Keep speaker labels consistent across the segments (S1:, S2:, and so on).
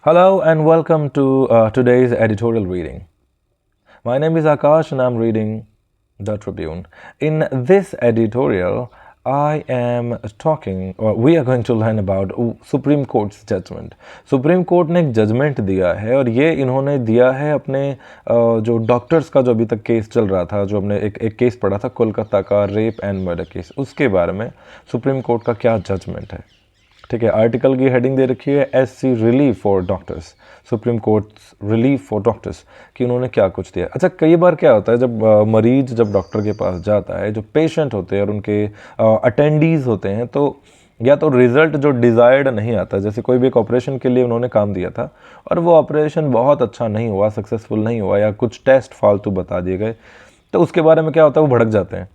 S1: Hello and welcome to today's editorial reading. My name is Akash and I'm reading The Tribune. In this editorial, I am talking, or we are going to learn about Supreme Court's judgment. Supreme Court ने एक judgement दिया है और ये इन्होंने दिया है अपने जो डॉक्टर्स का जो अभी तक केस चल रहा था, जो हमने एक केस पढ़ा था कोलकाता का रेप एंड मर्डर केस, उसके बारे में सुप्रीम कोर्ट का क्या जजमेंट है। ठीक है, आर्टिकल की हेडिंग दे रखी है SC relief for doctors, supreme court relief for doctors, कि उन्होंने क्या कुछ दिया। अच्छा, कई बार क्या होता है जब मरीज जब डॉक्टर के पास जाता है, जो पेशेंट होते हैं और उनके अटेंडीज़ होते हैं, तो या तो रिजल्ट जो डिज़ायर्ड नहीं आता। जैसे कोई भी एक ऑपरेशन के लिए उन्होंने काम दिया था और वो ऑपरेशन बहुत अच्छा नहीं हुआ, सक्सेसफुल नहीं हुआ, या कुछ टेस्ट फालतू बता दिए गए, तो उसके बारे में क्या होता है, वो भड़क जाते हैं,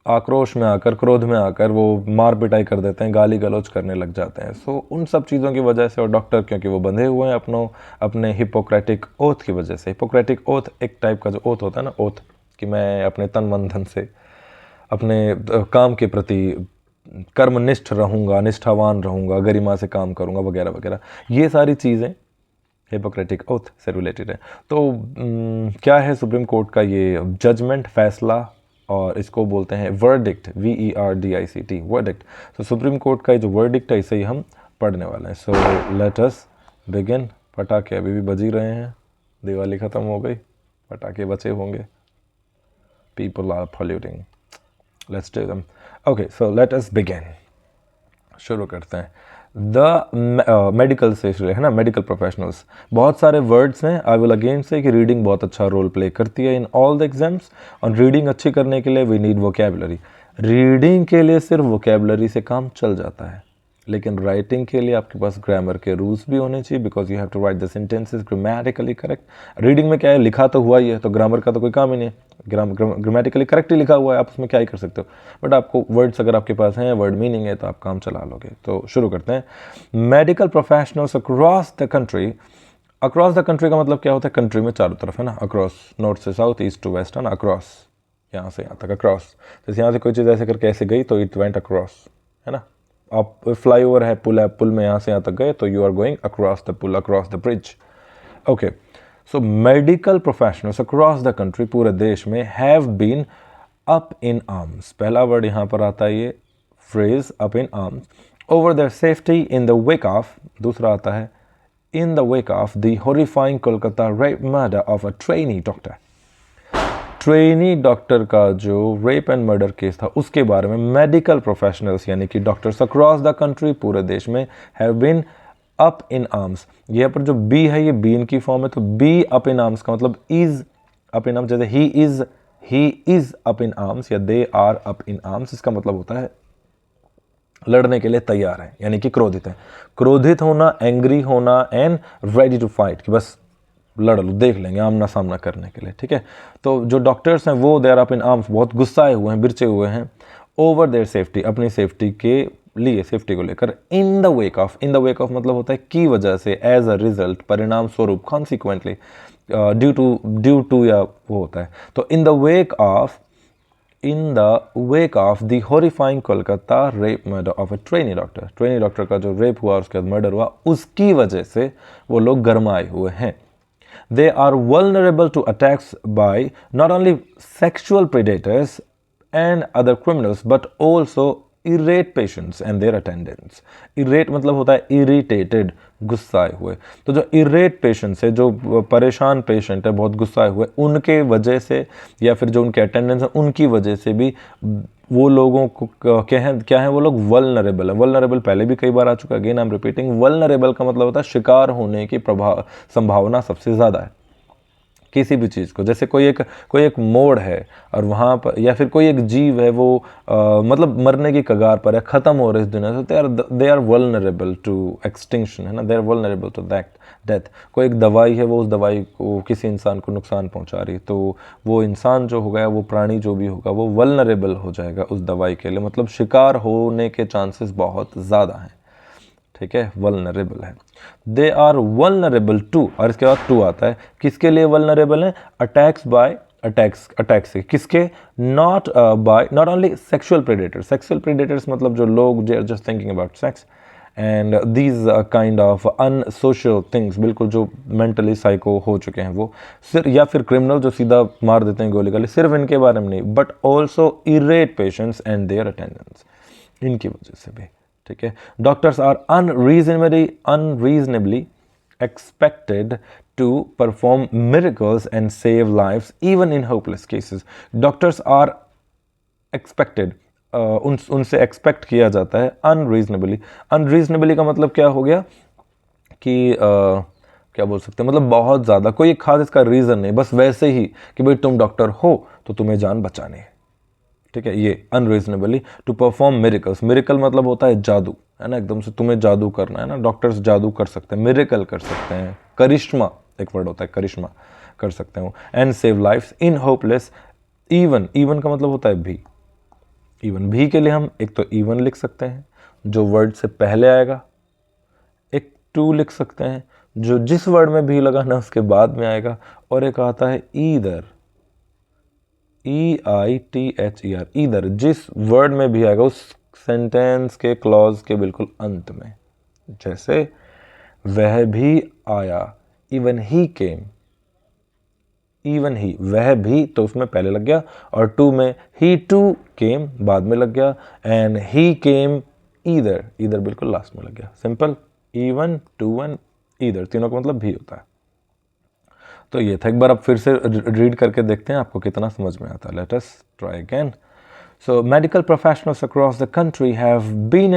S1: आक्रोश में आकर, क्रोध में आकर वो मार पिटाई कर देते हैं, गाली गलौज करने लग जाते हैं। सो उन सब चीज़ों की वजह से, और डॉक्टर क्योंकि वो बंधे हुए हैं अपने हिपोक्रेटिक ओथ की वजह से। हिपोक्रेटिक ओथ एक टाइप का जो ओथ होता है ना, ओथ कि मैं अपने तन मन धन से अपने काम के प्रति कर्मनिष्ठ रहूँगा, निष्ठावान रहूँगा, गरिमा से काम करूँगा, वगैरह वगैरह, ये सारी चीज़ें हिपोक्रेटिक ओथ से रिलेटेड है। तो क्या है सुप्रीम कोर्ट का ये जजमेंट, फैसला, और इसको बोलते हैं वर्डिक्ट, VERDICT, वर्डिक्ट। तो सुप्रीम कोर्ट का जो वर्डिक्ट है, इसे ही हम पढ़ने वाले हैं। सो लेट अस बिगिन। पटाखे अभी भी बज ही रहे हैं, दिवाली ख़त्म हो गई, पटाखे बचे होंगे, people are polluting, let's do them. Okay, so let us begin, शुरू करते हैं। द मेडिकल से है ना, मेडिकल प्रोफेशनल्स, बहुत सारे वर्ड्स हैं। आई विल अगेन से कि रीडिंग बहुत अच्छा रोल प्ले करती है इन ऑल द एग्जाम्स, और रीडिंग अच्छी करने के लिए वी नीड वोकेबलरी। रीडिंग के लिए सिर्फ वोकेबलरी से काम चल जाता है, लेकिन राइटिंग के लिए आपके पास ग्रामर के रूल्स भी होने चाहिए, because you have to write the sentences grammatically correct. Reading में क्या है, लिखा तो हुआ ही है, तो ग्रामर का तो कोई काम ही नहीं है, ग्रामेटिकली करेक्ट ही लिखा हुआ है, आप उसमें क्या ही कर सकते हो। बट आपको वर्ड्स अगर आपके पास हैं, वर्ड मीनिंग है, तो आप काम चला लोगे। तो शुरू करते हैं। Medical professionals across the country. Across the country का मतलब क्या होता है, कंट्री में चारों तरफ, है ना, अक्रॉस, नॉर्थ से साउथ, ईस्ट टू वेस्ट, है ना, अक्रॉस, यहाँ से यहाँ तक अक्रॉस। जैसे यहाँ से कोई चीज़ ऐसे करके ऐसे गई तो इट वेंट अक्रॉस, है ना। आप फ्लाईओवर है, पुल है, पुल में यहाँ से यहाँ तक गए तो you are going across the पुल, across the bridge. Okay, so medical professionals across the country, पूरे देश में, have been up in arms, पहला वर्ड यहाँ पर आता है ये phrase, up in arms, over their safety in the wake of, दूसरा आता है in the wake of the horrifying Kolkata rape murder of a trainee doctor. Trainee doctor का जो रेप एंड मर्डर केस था, उसके बारे में मेडिकल प्रोफेशनल्स यानी कि डॉक्टर्स अक्रॉस द कंट्री, पूरे देश में, have been up in arms. यहाँ पर जो बी है ये बीन की फॉर्म है, तो बी अप इन आर्म्स का मतलब इज अप इन आर्म्स। जैसे ही इज अप इन आर्म्स या they are up in arms, इसका मतलब होता है लड़ने के लिए तैयार है, यानी कि क्रोधित है। क्रोधित होना, एंग्री होना, एंड रेडी टू फाइट, कि बस लड़ लो, देख लेंगे, आमना सामना करने के लिए। ठीक है, तो जो डॉक्टर्स हैं वो देयर अप इन आर्म्स, बहुत गुस्साए हुए हैं, बिरचे हुए हैं, ओवर देयर सेफ्टी, अपनी सेफ्टी के लिए, सेफ्टी को लेकर, इन the wake of, in the wake of मतलब होता है की वजह से, एज अ रिजल्ट, परिणाम स्वरूप, कॉन्सिक्वेंटली, ड्यू टू या वो होता है। तो इन the wake of, in the wake of the horrifying Kolkata rape murder of a trainee doctor, trainee doctor का जो रेप हुआ, उसके बाद मर्डर हुआ, उसकी वजह से वो लोग गरमाए हुए हैं। They are vulnerable to attacks by not only sexual predators and other criminals, but also irate patients and their attendants. Irate मतलब होता है irritated, गुस्साए हुए। तो जो irate patients है, जो परेशान पेशेंट है, बहुत गुस्साए हुए, उनके वजह से, या फिर जो उनके अटेंडेंट्स हैं उनकी वजह से भी वो लोगों को क्या है, वो लोग वल्नरेबल है। वल्नरेबल पहले भी कई बार आ चुका है, again I am repeating. Vulnerable का मतलब होता है शिकार होने की संभावना सबसे ज़्यादा है किसी भी चीज़ को। जैसे कोई एक मोड़ है और वहाँ पर, या फिर कोई एक जीव है वो मतलब मरने की कगार पर है, ख़त्म हो रही इस दुनिया से, they are vulnerable to extinction, है ना, they are vulnerable to death. कोई एक दवाई है, वो उस दवाई को किसी इंसान को नुकसान पहुँचा रही, तो वो इंसान जो होगा, वो प्राणी जो भी होगा, वो वल्नरेबल हो जाएगा उस दवाई के लिए, मतलब शिकार होने के चांसेस बहुत ज़्यादा हैं। ठीक है, वल्नरेबल है। दे आर वल्नरेबल टू, और इसके बाद टू आता है, किसके लिए वल्नरेबल है, अटैक्स बाय, अटैक से, किसके, not by, not only sexual predators, sexual predators मतलब जो लोग just thinking about sex, and these kind of unsocial things, बिल्कुल जो मेंटली साइको हो चुके हैं वो, सिर्फ या फिर क्रिमिनल जो सीधा मार देते हैं गोली गाली, सिर्फ इनके बारे में नहीं, but also irate patients and their attendants, इनकी वजह से भी। ठीक है, doctors are unreasonably expected to perform miracles and save lives even in hopeless cases. Doctors are expected, उनसे एक्सपेक्ट किया जाता है अनरीजनेबली। अनरीजनेबली का मतलब क्या हो गया कि क्या बोल सकते हैं, मतलब बहुत ज़्यादा, कोई एक खास इसका रीज़न नहीं, बस वैसे ही कि भाई तुम डॉक्टर हो तो तुम्हें जान बचानी है। ठीक है, ये unreasonably to perform miracles. Miracle मतलब होता है जादू, है ना, एकदम से तुम्हें जादू करना है ना, डॉक्टर्स जादू कर सकते हैं, मिरेकल कर सकते हैं, करिश्मा एक वर्ड होता है, करिश्मा कर सकते हैं वो, and save lives in hopeless. Even, even का मतलब होता है भी। इवन भी के लिए हम एक तो इवन लिख सकते हैं जो वर्ड से पहले आएगा, एक टू लिख सकते हैं जो जिस वर्ड में भी लगाना उसके बाद में आएगा, और एक आता है ईदर, EITHER, ईदर, जिस वर्ड में भी आएगा उस सेंटेंस के क्लॉज के बिल्कुल अंत में। जैसे वह भी आया, even he came, even he, वह भी तो उसमें पहले लग गया, और टू में ही टू केम बाद में लग गया, and he came either, either बिल्कुल लास्ट में लग गया। Simple, even, to one, either, तीनों का मतलब भी होता है। तो ये था, एक बार आप फिर से रीड करके देखते हैं आपको कितना समझ में आता है। Let us try again. So medical professionals across the country have been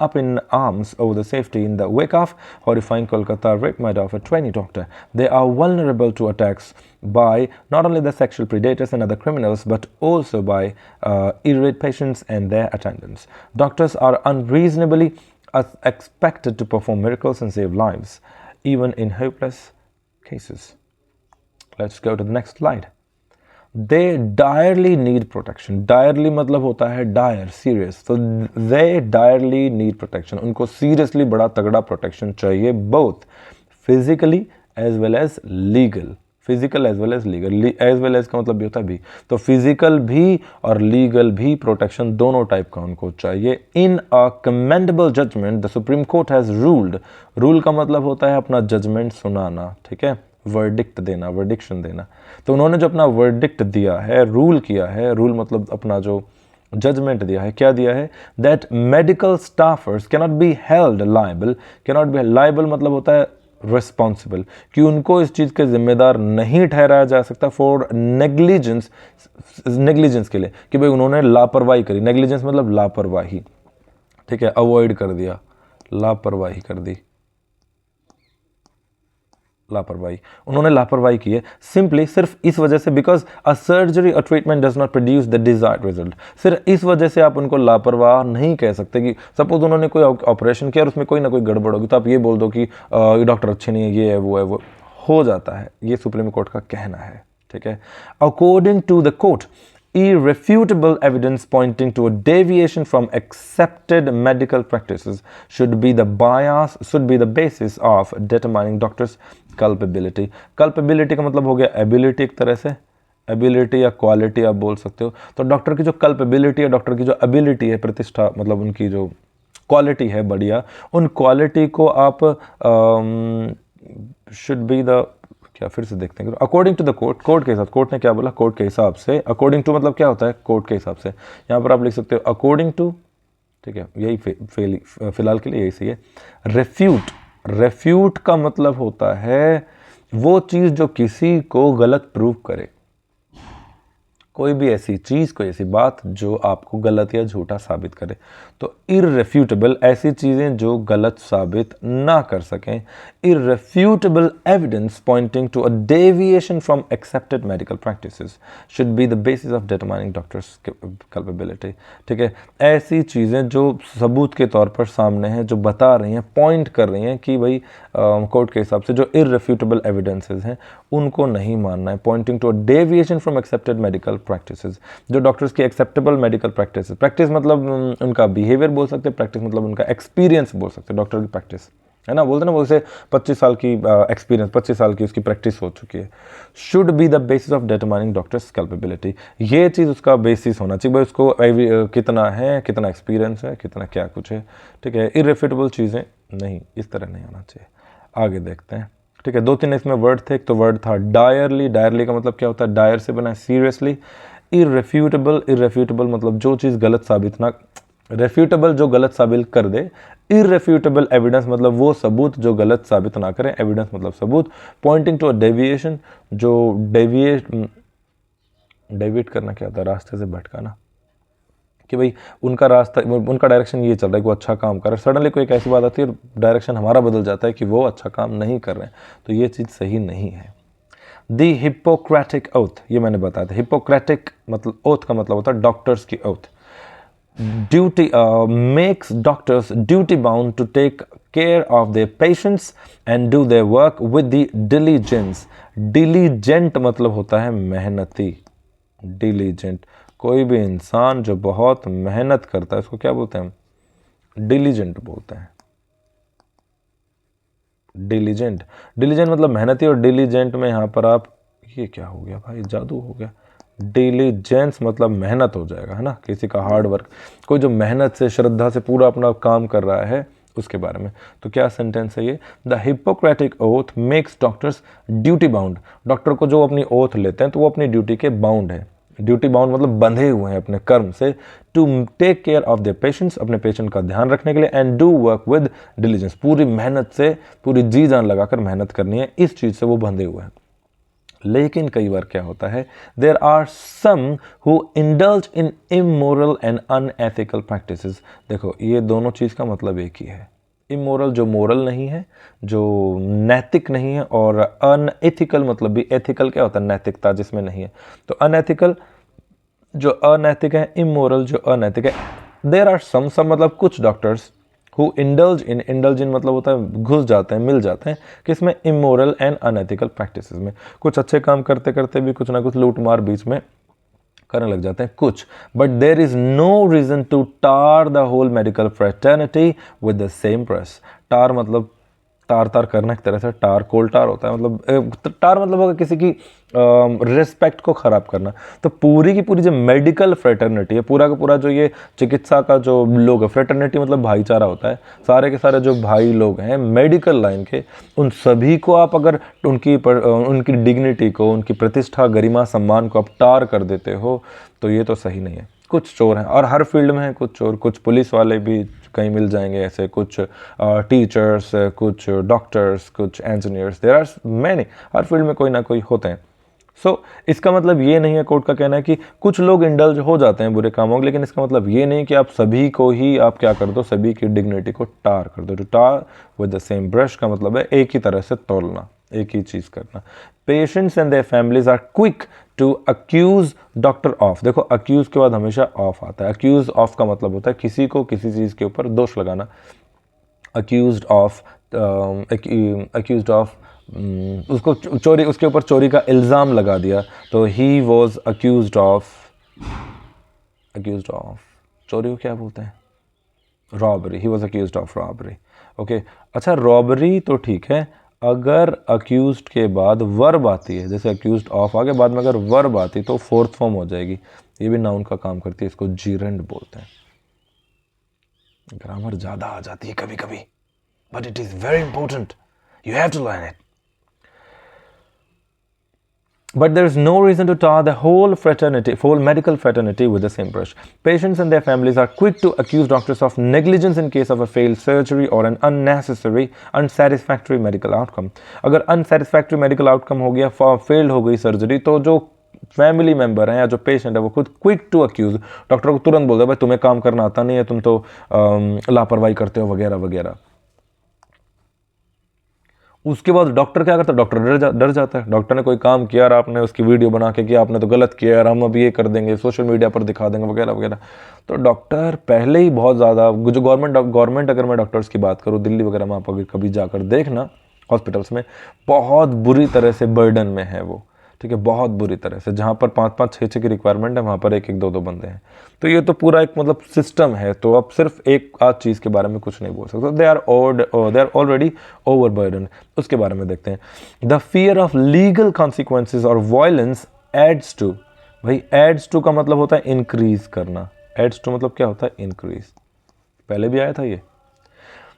S1: up in arms over the safety in the wake of horrifying Kolkata rape murder of a trainee doctor. They are vulnerable to attacks by not only the sexual predators and other criminals, but also by irate patients and their attendants. Doctors are unreasonably expected to perform miracles and save lives, even in hopeless cases. Let's go to the next slide. They direly need protection. Direly मतलब होता है dire, serious. So they direly need protection. उनको seriously बड़ा तगड़ा protection चाहिए, both physically as well as legal. Physical as well as legal. As well as का मतलब भी होता है भी, तो physical भी और legal भी protection दोनों टाइप का उनको चाहिए। In a commendable judgment, the Supreme Court has ruled. Rule का मतलब होता है अपना judgment सुनाना, ठीक है, वर्डिक्ट देना, वर्डिक्शन देना। तो उन्होंने जो अपना वर्डिक्ट दिया है, रूल किया है, रूल मतलब अपना जो जजमेंट दिया है, क्या दिया है, that medical staffers cannot be held liable. Cannot be liable मतलब होता है रिस्पॉन्सिबल, कि उनको इस चीज़ के जिम्मेदार नहीं ठहराया जा सकता फॉर नेग्लिजेंस, नेग्लिजेंस के लिए, कि भाई उन्होंने लापरवाही करी। नेग्लिजेंस मतलब लापरवाही, ठीक है, अवॉइड कर दिया, लापरवाही कर दी, लापरवाही, उन्होंने लापरवाही की है सिंपली सिर्फ इस वजह से, बिकॉज अ सर्जरी और treatment does not produce the desired result. सिर्फ इस वजह से आप उनको लापरवाह नहीं कह सकते। कि सपोज उन्होंने कोई ऑपरेशन किया और उसमें कोई ना कोई गड़बड़ होगी, तो आप ये बोल दो कि ये डॉक्टर अच्छे नहीं है, ये है, वो है, वो हो जाता है। ये सुप्रीम कोर्ट का कहना है, ठीक है। According to the court, irrefutable evidence pointing to a deviation from accepted medical practices should be the basis of determining doctors' culpability. Culpability का मतलब हो गया ability, एक तरह से ability या quality आप बोल सकते हो। तो डॉक्टर की जो culpability है, डॉक्टर की जो ability है, प्रतिष्ठा मतलब उनकी जो क्वालिटी है बढ़िया, उन क्वालिटी को आप should be the, क्या फिर से देखते हैं, according to the court, court के हिसाब, कोर्ट ने क्या बोला, कोर्ट के हिसाब से। अकॉर्डिंग टू मतलब क्या होता है, कोर्ट के हिसाब से। यहाँ पर आप लिख सकते हो अकॉर्डिंग टू, ठीक है, यही फिलहाल के लिए यही सही है। रेफ्यूट, रेफ्यूट का मतलब होता है वो चीज़ जो किसी को गलत प्रूव करे, कोई भी ऐसी चीज़, कोई ऐसी बात जो आपको गलत या झूठा साबित करे। तो इररेफ्यूटेबल, ऐसी चीज़ें जो गलत साबित ना कर सकें। Irrefutable evidence pointing to a deviation from accepted medical practices should be the basis of determining doctors capability, ठीक है। ऐसी चीज़ें जो सबूत के तौर पर सामने हैं, जो बता रही हैं, पॉइंट कर रही हैं कि भाई कोर्ट के हिसाब से जो इररेफ्यूटेबल एविडेंसेस हैं उनको नहीं मानना है। Pointing to a deviation from accepted medical practices, जो डॉक्टर्स की एक्सेप्टेबल मेडिकल प्रैक्टिस, प्रैक्टिस मतलब उनका बिहेवियर बोल सकते हैं, प्रैक्टिस मतलब उनका एक्सपीरियंस बोल सकते हैं, डॉक्टर की प्रैक्टिस, है ना, बोलते ना वो उसे 25 साल की एक्सपीरियंस, 25 साल की उसकी प्रैक्टिस हो चुकी है। Should be the basis of determining doctors capability, ये चीज़ उसका बेसिस होना चाहिए भाई, उसको कितना है, कितना एक्सपीरियंस है, कितना क्या कुछ है, ठीक है। इररेफ्यूटेबल चीज़ें नहीं, इस तरह नहीं होना चाहिए। आगे देखते हैं, ठीक है। 2-3 इसमें वर्ड थे। एक तो वर्ड था डायरली, डायरली का मतलब क्या होता है, डायर से बना है सीरियसली। इररेफ्यूटेबल, इररेफ्यूटेबल मतलब जो चीज़ गलत साबित ना, रेफ्यूटेबल जो गलत साबित कर दे, इररेफ्यूटेबल एविडेंस मतलब वो सबूत जो गलत साबित ना करें, एविडेंस मतलब सबूत। पॉइंटिंग टू अ डेविएशन, जो डेविएट करना क्या होता है, रास्ते से भटकाना, कि भाई उनका रास्ता, उनका डायरेक्शन ये चल रहा है कि वो अच्छा काम कर रहे हैं, सडनली कोई एक ऐसी बात आती है डायरेक्शन हमारा बदल जाता है कि वो अच्छा काम नहीं कर रहे हैं, तो ये चीज़ सही नहीं है। दी हिपोक्रेटिक ओथ, ये मैंने बताया था। हिपोक्रेटिक मतलब ओथ का मतलब होता है डॉक्टर्स की oath. Duty makes doctors duty bound to take care of their patients and do their work with the diligence. Diligent मतलब होता है मेहनती। डिलीजेंट, कोई भी इंसान जो बहुत मेहनत करता है उसको क्या बोलते हैं, डिलीजेंट बोलते हैं। डिलीजेंट, डिलीजेंट मतलब मेहनती, और डिलीजेंट में यहाँ पर आप, ये क्या हो गया भाई, जादू हो गया। डिलीजेंस मतलब मेहनत हो जाएगा, है ना, किसी का हार्ड वर्क, कोई जो मेहनत से श्रद्धा से पूरा अपना काम कर रहा है उसके बारे में। तो क्या सेंटेंस है ये, the Hippocratic oath makes doctors duty bound. Doctor को जो अपनी ओथ लेते हैं तो वो अपनी ड्यूटी के बाउंड है। ड्यूटी बाउंड मतलब बंधे हुए हैं अपने कर्म से, to take care of their patients, अपने पेशेंट का ध्यान रखने के लिए, and do work with diligence, पूरी मेहनत से, पूरी जी जान लगाकर मेहनत करनी है, इस चीज़ से वो बंधे हुए हैं। लेकिन कई बार क्या होता है, there are some who indulge in immoral and unethical practices. देखो ये दोनों चीज़ का मतलब एक ही है। इमोरल जो मोरल नहीं है, जो नैतिक नहीं है, और अनएथिकल मतलब भी, एथिकल क्या होता है, नैतिकता जिसमें नहीं है, तो अनएथिकल जो अनैतिक है, इमोरल जो अनैतिक है। देयर आर सम मतलब कुछ डॉक्टर्स हु इंडल्ज इन मतलब होता है घुस जाते हैं, मिल जाते हैं किसमें, इमोरल एंड अनएथिकल प्रैक्टिसेस में। कुछ अच्छे काम करते करते भी कुछ ना कुछ लूट मार बीच में करने लग जाते हैं कुछ। But there is no reason to tar the whole medical fraternity with the same brush. Tar मतलब तार तार करना, एक तरह से टार, कोल टार होता है, मतलब टार मतलब होगा किसी की रिस्पेक्ट को ख़राब करना। तो पूरी की पूरी जो मेडिकल फ्रेटर्निटी है, पूरा का पूरा जो ये चिकित्सा का जो लोग है, फ्रेटर्निटी मतलब भाईचारा होता है, सारे के सारे जो भाई लोग हैं मेडिकल लाइन के, उन सभी को आप अगर उनकी डिग्निटी को, उनकी प्रतिष्ठा, गरिमा, सम्मान को आप टार कर देते हो तो ये तो सही नहीं है। कुछ चोर हैं, और हर फील्ड में हैं कुछ चोर, कुछ पुलिस वाले भी कहीं मिल जाएंगे ऐसे, कुछ टीचर्स, कुछ डॉक्टर्स, कुछ इंजीनियर्स, देयर आर मैनी, हर फील्ड में कोई ना कोई होते हैं। सो इसका मतलब ये नहीं है, कोर्ट का कहना है कि कुछ लोग इंडल्ज हो जाते हैं बुरे कामों में, लेकिन इसका मतलब ये नहीं कि आप सभी को ही आप क्या कर दो, सभी की डिग्निटी को टार कर दो। To tar with the same brush का मतलब है एक ही तरह से तौलना, एक ही चीज़ करना। Patients and their families are quick to accuse doctor of. देखो अक्यूज के बाद हमेशा ऑफ आता है। अक्यूज ऑफ का मतलब होता है किसी को किसी चीज़ के ऊपर दोष लगाना। अक्यूज्ड ऑफ, अक्यूज्ड ऑफ, उसको चोरी, उसके ऊपर चोरी का इल्ज़ाम लगा दिया, तो ही वॉज अक्यूज्ड ऑफ, चोरी को क्या बोलते हैं, robbery. He was accused of robbery. Okay, अच्छा रॉबरी तो ठीक है, अगर अक्यूज्ड के बाद वर्ब आती है, जैसे अक्यूज्ड ऑफ आगे, बाद में अगर वर्ब आती तो फोर्थ फॉर्म हो जाएगी, ये भी नाउन का काम करती है, इसको जीरेंड बोलते हैं। ग्रामर ज़्यादा आ जाती है कभी कभी, but it is very important, you have to learn it. But there is no reason to tar the whole fraternity, whole medical fraternity with the same brush. Patients and their families are quick to accuse doctors of negligence in case of a failed surgery or an unnecessary, unsatisfactory medical outcome. अगर unsatisfactory medical outcome हो गया, failed हो गई surgery, तो जो family member हैं या जो पेशेंट है वो खुद क्विक टू अक्यूज, डॉक्टर को तुरंत बोल दो भाई तुम्हें काम करना आता नहीं है, तुम तो लापरवाही करते हो वगैरह वगैरह। उसके बाद डॉक्टर क्या करता है, डॉक्टर डर जाता है। डॉक्टर ने कोई काम किया और आपने उसकी वीडियो बना के किया, आपने तो गलत किया यार, हम अभी ये कर देंगे, सोशल मीडिया पर दिखा देंगे वगैरह वगैरह। तो डॉक्टर पहले ही बहुत ज़्यादा, जो गवर्नमेंट अगर मैं डॉक्टर्स की बात करूँ दिल्ली वगैरह में, आप अगर कभी जाकर देखना हॉस्पिटल्स में, बहुत बुरी तरह से बर्डन में है वो, ठीक है, बहुत बुरी तरह से। जहाँ पर 5-5, 6-6 की रिक्वायरमेंट है वहाँ पर 1-1, 2-2 बंदे हैं। तो ये तो पूरा एक मतलब सिस्टम है, तो आप सिर्फ एक आध चीज़ के बारे में कुछ नहीं बोल सकते। They are already overburden. उसके बारे में देखते हैं। The fear of legal consequences और वायलेंस एड्स टू, भाई एड्स टू का मतलब होता है इंक्रीज करना। एड्स टू मतलब क्या होता है? इंक्रीज। पहले भी आया था ये।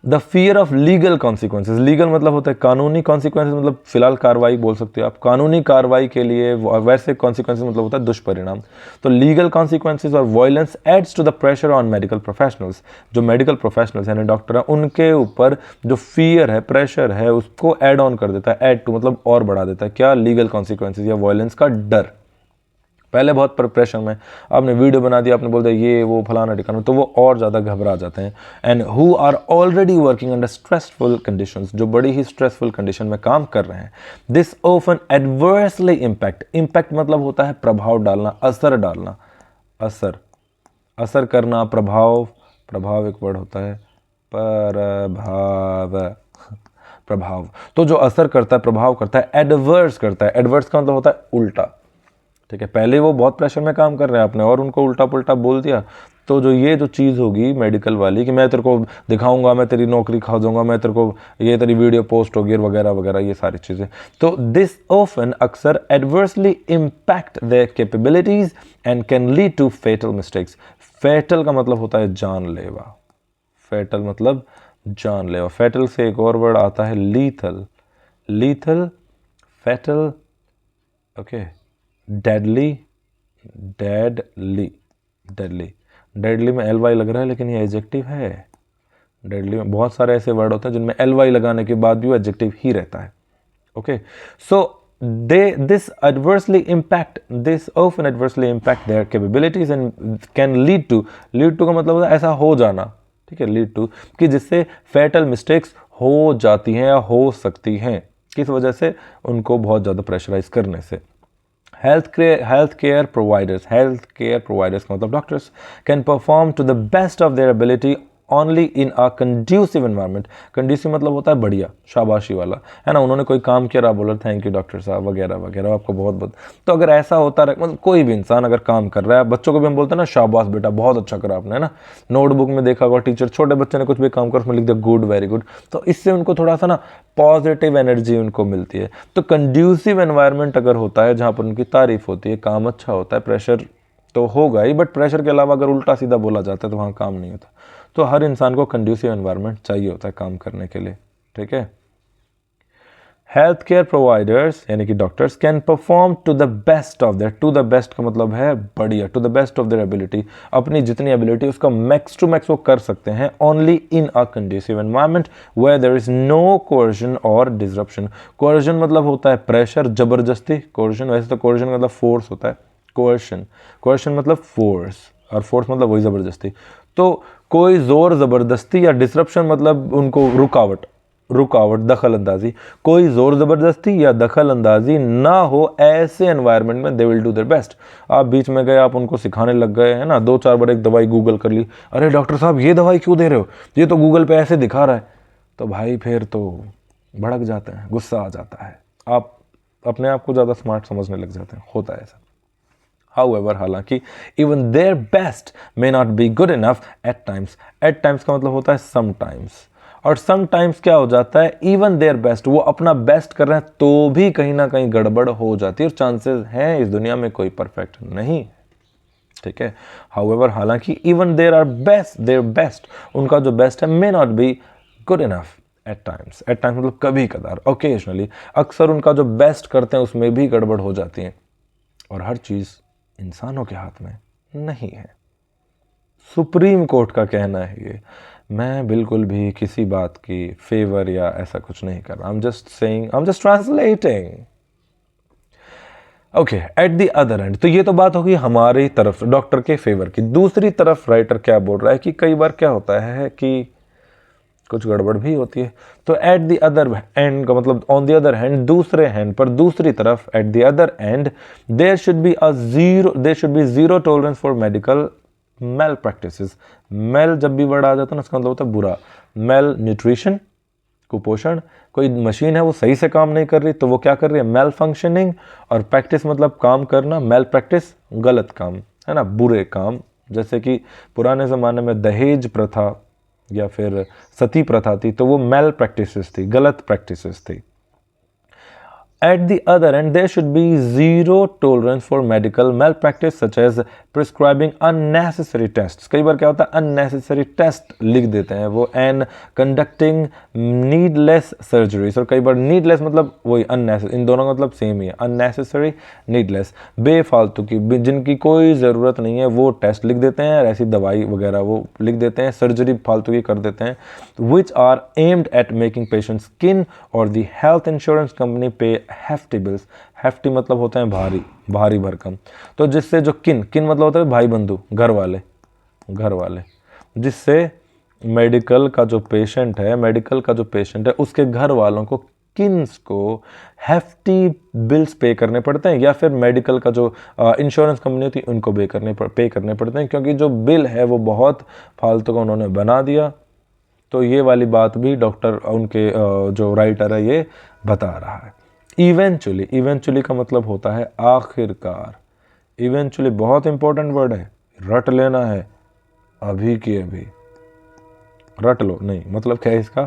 S1: The fear of legal consequences, legal मतलब होता है कानूनी, कॉन्सिक्वेंसेज मतलब फिलहाल कार्रवाई बोल सकते हो आप, कानूनी कार्रवाई के लिए। वैसे कॉन्सिक्वेंसेज मतलब होता है दुष्परिणाम। तो लीगल कॉन्सिक्वेंसेज और violence adds to the pressure on medical professionals, जो मेडिकल प्रोफेशनल्स यानी डॉक्टर हैं उनके ऊपर जो फियर है, प्रेशर है, उसको ऐड ऑन कर देता है। ऐड टू मतलब और बढ़ा देता है क्या? लीगल कॉन्सिक्वेंसेज या वायलेंस का डर। पहले बहुत प्रेशर में आपने वीडियो बना दिया, आपने बोल दिया ये वो फलाना ठिकाना, तो वो और ज़्यादा घबरा जाते हैं। And who are already working under stressful conditions, जो बड़ी ही स्ट्रेसफुल कंडीशन में काम कर रहे हैं। This often adversely impact, impact मतलब होता है प्रभाव डालना, असर डालना, असर करना, प्रभाव एक वर्ड होता है, प्रभाव। तो जो असर करता है, प्रभाव करता है, एडवर्स करता है। एडवर्स का मतलब होता है उल्टा। ठीक है, पहले वो बहुत प्रेशर में काम कर रहे हैं, आपने और उनको उल्टा पुल्टा बोल दिया, तो जो चीज़ होगी मेडिकल वाली कि मैं तेरे को दिखाऊंगा, मैं तेरी नौकरी खा दूंगा, मैं तेरे को ये तेरी वीडियो पोस्ट होगी वगैरह वगैरह, ये सारी चीज़ें। तो दिस ऑफन अक्सर adversely impact their capabilities and can lead to fatal mistakes. Fatal का मतलब होता है जानलेवा। फेटल मतलब जानलेवा। फेटल से एक और वर्ड आता है लीथल, फेटल, ओके, डेडली में एल वाई लग रहा है, लेकिन ये एडजेक्टिव है। डेडली में बहुत सारे ऐसे वर्ड होते हैं जिनमें एल वाई लगाने के बाद भी वो एडजेक्टिव ही रहता है। Okay, so this often adversely impact their capabilities and can lead to का मतलब होता है ऐसा हो जाना। ठीक है, लीड टू कि जिससे फेटल मिस्टेक्स हो जाती हैं या हो सकती हैं। किस वजह से? उनको बहुत ज़्यादा प्रेशराइज करने से। हेल्थ केयर प्रोवाइडर्स का मतलब doctors can perform to the best of their ability only in a conducive environment. Conducive मतलब होता है बढ़िया, शाबाशी वाला, है ना। उन्होंने कोई काम किया, आप बोलो थैंक यू डॉक्टर साहब वगैरह वगैरह, आपको बहुत बहुत। तो अगर ऐसा होता रहे, मतलब कोई भी इंसान अगर काम कर रहा है, बच्चों को भी हम बोलते हैं ना शाबाश बेटा बहुत अच्छा करा आपने, है ना। नोटबुक में देखा होगा टीचर, छोटे बच्चे ने कुछ भी काम कर उसमें लिख दिया गुड, वेरी गुड, तो इससे उनको थोड़ा सा ना पॉजिटिव एनर्जी उनको मिलती है। तो कंड्यूसिव एनवायरनमेंट अगर होता है जहाँ पर उनकी तारीफ होती है, काम अच्छा होता है, प्रेशर तो होगा ही, बट प्रेशर के अलावा अगर उल्टा सीधा बोला जाता है तो वहाँ काम नहीं होता। तो हर इंसान को कंड्यूसिव एनवायरनमेंट चाहिए होता है काम करने के लिए। ठीक है, हेल्थ केयर प्रोवाइडर्स यानी कि doctors can perform to the best of their, to the best का मतलब है बढ़िया, to the best of their ability, अपनी जितनी एबिलिटी उसका मैक्स टू मैक्स वो कर सकते हैं, only in a conducive environment where there is no coercion और डिसरप्शन। कोर्जन मतलब होता है प्रेशर, जबरदस्ती। कोर्जन वैसे तो कोर्जन मतलब फोर्स होता है, कोर्शन मतलब फोर्स, और फोर्स मतलब वही ज़बरदस्ती। तो कोई ज़ोर ज़बरदस्ती या डिसरप्शन मतलब उनको रुकावट, दखल अंदाजी, कोई ज़ोर ज़बरदस्ती या दखल अंदाजी ना हो, ऐसे एनवायरनमेंट में they will do their best. आप बीच में गए, आप उनको सिखाने लग गए, है ना, 2-4 बार एक दवाई गूगल कर ली, अरे डॉक्टर साहब ये दवाई क्यों दे रहे हो, ये तो गूगल पे ऐसे दिखा रहा है, तो भाई फिर तो भड़क जाते हैं, गुस्सा आ जाता है, आप अपने आप को ज़्यादा स्मार्ट समझने लग जाते हैं, होता है ऐसा। However, हालांकि even their best may not be good enough at times का मतलब होता है sometimes, और sometimes क्या हो जाता है, even their best, वो अपना बेस्ट कर रहे हैं तो भी कहीं ना कहीं गड़बड़ हो जाती है, और चांसेस हैं इस दुनिया में कोई परफेक्ट नहीं। ठीक है, however, हालांकि even their best, उनका जो बेस्ट है may not be good enough at times मतलब कभी कदार, occasionally, अक्सर उनका जो बेस्ट करते हैं उसमें भी गड़बड़ हो जाती है, और हर चीज़ इंसानों के हाथ में नहीं है। सुप्रीम कोर्ट का कहना है ये, मैं बिल्कुल भी किसी बात की फेवर या ऐसा कुछ नहीं कर रहा, I am just translating. Okay, eight the other and, तो ये तो बात होगी हमारी तरफ डॉक्टर के फेवर की। दूसरी तरफ राइटर क्या बोल रहा है कि कई बार क्या होता है कि कुछ गड़बड़ भी होती है। तो एट द अदर एंड का मतलब ऑन द अदर हैंड, दूसरे हैंड पर, दूसरी तरफ, at the other end there should be zero tolerance for medical malpractices. Mal जब भी वर्ड आ जाता है ना, इसका मतलब होता है बुरा। मेल न्यूट्रिशन, कुपोषण, कोई मशीन है वो सही से काम नहीं कर रही तो वो क्या कर रही है, मेल फंक्शनिंग। और प्रैक्टिस मतलब काम करना, मेल प्रैक्टिस गलत काम है ना, बुरे काम। जैसे कि पुराने ज़माने में दहेज प्रथा या फिर सती प्रथा थी, तो वो मेल प्रैक्टिसेस थी, गलत प्रैक्टिसेस थी। At the other end, there should be zero tolerance for medical malpractice such as prescribing unnecessary tests. कई बार क्या होता है, unnecessary test लिख देते हैं वो, and conducting needless surgeries। और कई बार needless मतलब वही unnecessary, इन दोनों का मतलब सेम ही है, unnecessary, needless, बेफालतू की, जिनकी कोई ज़रूरत नहीं है वो टेस्ट लिख देते हैं, ऐसी दवाई वगैरह वो लिख देते हैं, सर्जरी फालतू की कर देते हैं, which are aimed at making patients skin or the health insurance company pay hefty bills। hefty मतलब होता है भारी, भारी भरकम। तो जिससे जो किन मतलब होता है भाई बंधु, घर वाले, जिससे मेडिकल का जो पेशेंट है उसके घर वालों को, किन्स को हेफ्टी बिल्स पे करने पड़ते हैं, या फिर मेडिकल का जो इंश्योरेंस कंपनी होती है उनको पे करने पड़ते हैं, क्योंकि जो बिल है वो बहुत फालतू का उन्होंने बना दिया। तो ये वाली बात भी डॉक्टर उनके जो राइटर है ये बता रहा है। इवेंचुअली का मतलब होता है आखिरकार। इवेंचुअली बहुत इंपॉर्टेंट वर्ड है, रट लेना है, अभी की अभी रट लो। नहीं मतलब क्या है इसका,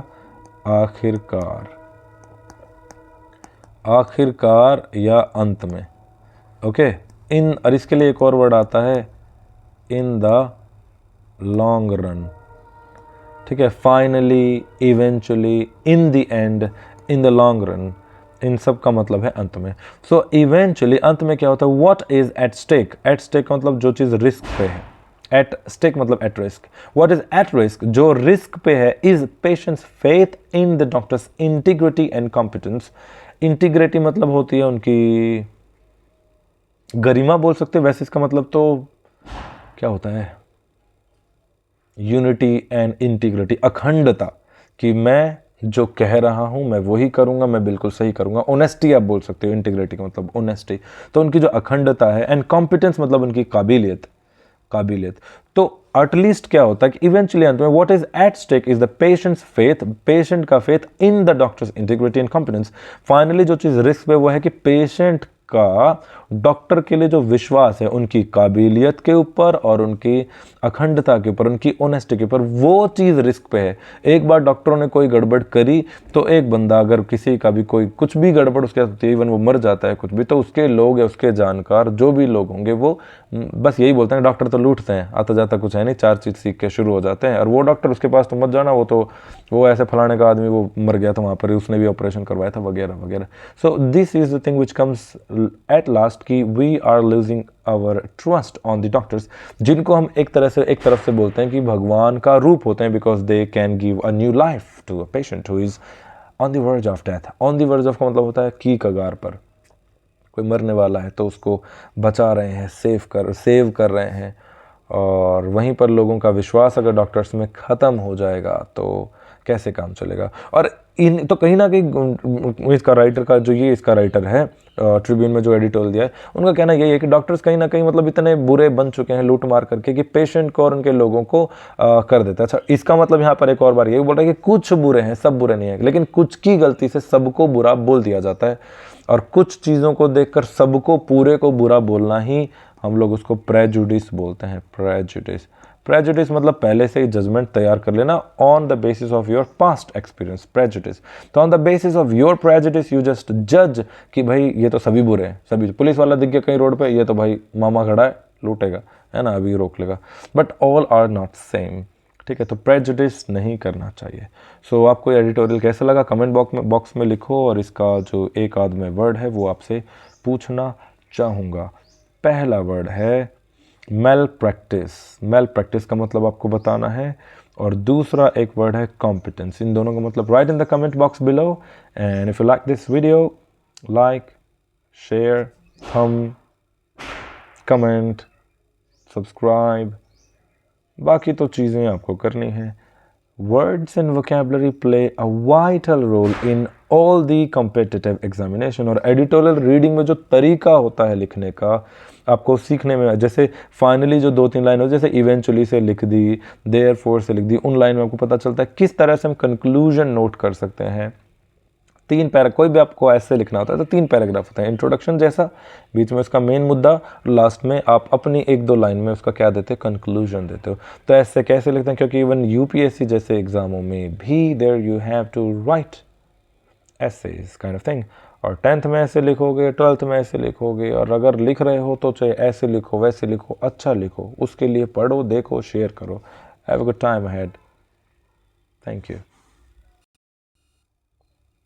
S1: आखिरकार या अंत में। ओके, इन, और इसके लिए एक और वर्ड आता है इन द लॉन्ग रन। ठीक है, finally, eventually, in the end, in the long run, इन सब का मतलब है अंत में। सो इवेंचुअली अंत में क्या होता है, what is at stake. At stake का मतलब जो चीज़ रिस्क पे है, एट स्टेक मतलब at risk. What is at risk, जो रिस्क पे है, is patients faith in the doctors integrity and competence. Integrity मतलब होती है उनकी गरिमा बोल सकते हैं, वैसे इसका मतलब तो क्या होता है, यूनिटी एंड इंटीग्रिटी, अखंडता, कि मैं जो कह रहा हूं मैं वही करूंगा, मैं बिल्कुल सही करूंगा। ऑनेस्टी आप बोल सकते हो, इंटीग्रिटी का मतलब ऑनेस्टी। तो उनकी जो अखंडता है, एंड कॉम्पिटेंस मतलब उनकी काबिलियत। तो एटलीस्ट क्या होता है कि इवेंचुअली अंत में what is at stake is the patients faith, patient का faith in the doctors integrity and competence. Finally जो चीज रिस्क पे वो है कि पेशेंट का डॉक्टर के लिए जो विश्वास है उनकी काबिलियत के ऊपर और उनकी अखंडता के ऊपर, उनकी ऑनेस्टी के ऊपर, वो चीज़ रिस्क पे है। एक बार डॉक्टरों ने कोई गड़बड़ करी तो एक बंदा अगर किसी का भी कोई कुछ भी गड़बड़ उसके साथ होती है, इवन वो मर जाता है कुछ भी, तो उसके लोग या उसके जानकार जो भी लोग होंगे वो बस यही बोलते हैं डॉक्टर तो लूटते हैं, आता जाता कुछ है नहीं, 4 चीज़ सीख के शुरू हो जाते हैं। और वो डॉक्टर उसके पास तो मत जाना, वो ऐसे फलाने का आदमी वो मर गया था वहाँ पर, उसने भी ऑपरेशन करवाया था वगैरह वगैरह। So this is the thing which comes at last कि we are losing our trust on the doctors, जिनको हम एक तरफ से बोलते हैं कि भगवान का रूप होते हैं, because they can give a new life to a patient who is on the verge of death. On the verge of का मतलब होता है की कगार पर, कोई मरने वाला है तो उसको बचा रहे हैं, सेव कर रहे हैं। और वहीं पर लोगों का विश्वास अगर डॉक्टर्स में ख़त्म हो जाएगा तो कैसे काम चलेगा। और इन तो कहीं ना कहीं इसका राइटर का जो ये इसका राइटर है ट्रिब्यून में जो एडिटोरियल दिया है, उनका कहना यही है कि डॉक्टर्स कहीं ना कहीं मतलब इतने बुरे बन चुके हैं लूट मार करके कि पेशेंट को और उनके लोगों को कर देता है। अच्छा, इसका मतलब यहाँ पर एक और बार यही बोल रहा है कि कुछ बुरे हैं, सब बुरे नहीं है, लेकिन कुछ की गलती से सबको बुरा बोल दिया जाता है। और कुछ चीज़ों को देखकर सबको पूरे को बुरा बोलना ही हम लोग उसको प्रेजुडिस बोलते हैं। प्रेजुडिस मतलब पहले से ही जजमेंट तैयार कर लेना on the basis of your past experience. Prejudice, तो on the basis of your prejudice you just जज कि भाई ये तो सभी बुरे हैं, सभी। पुलिस वाला दिख गया कहीं रोड पे, ये तो भाई मामा खड़ा है, लूटेगा, है ना, अभी रोक लेगा। But all are not same. ठीक है, तो प्रेजुडिस नहीं करना चाहिए। सो आपको ये एडिटोरियल कैसा लगा कमेंट बॉक्स में लिखो, और इसका जो एक आध में वर्ड है वो आपसे पूछना चाहूँगा। पहला वर्ड है मेल प्रैक्टिस का मतलब आपको बताना है, और दूसरा एक वर्ड है कॉम्पिटेंस। इन दोनों का मतलब right in the comment box below. And if you like this video, like, share, thumb, comment, subscribe, बाकी तो चीज़ें आपको करनी है। Words and vocabulary play a vital role in all the competitive examination. और एडिटोरियल रीडिंग में जो तरीका होता है लिखने का, आपको सीखने में, जैसे फाइनली जो 2-3 लाइन हो, जैसे इवेंचुअली से लिख दी, देयरफॉर से लिख दी, उन लाइन में आपको पता चलता है किस तरह से हम कंक्लूजन नोट कर सकते हैं। 3 पैरा, कोई भी आपको ऐसे लिखना होता है तो 3 पैराग्राफ होते हैं, इंट्रोडक्शन जैसा, बीच में उसका मेन मुद्दा, लास्ट में आप अपनी 1-2 लाइन में उसका क्या देते हो, कंक्लूजन देते हो। तो ऐसे कैसे लिखते हैं, क्योंकि इवन यूपीएससी जैसे एग्जामों में भी there you have to write essays kind of thing. और 10th में ऐसे लिखोगे, 12th में ऐसे लिखोगे, और अगर लिख रहे हो तो चाहे ऐसे लिखो, वैसे लिखो, अच्छा लिखो, उसके लिए पढ़ो, देखो, शेयर करो। Have a good time ahead. Thank you.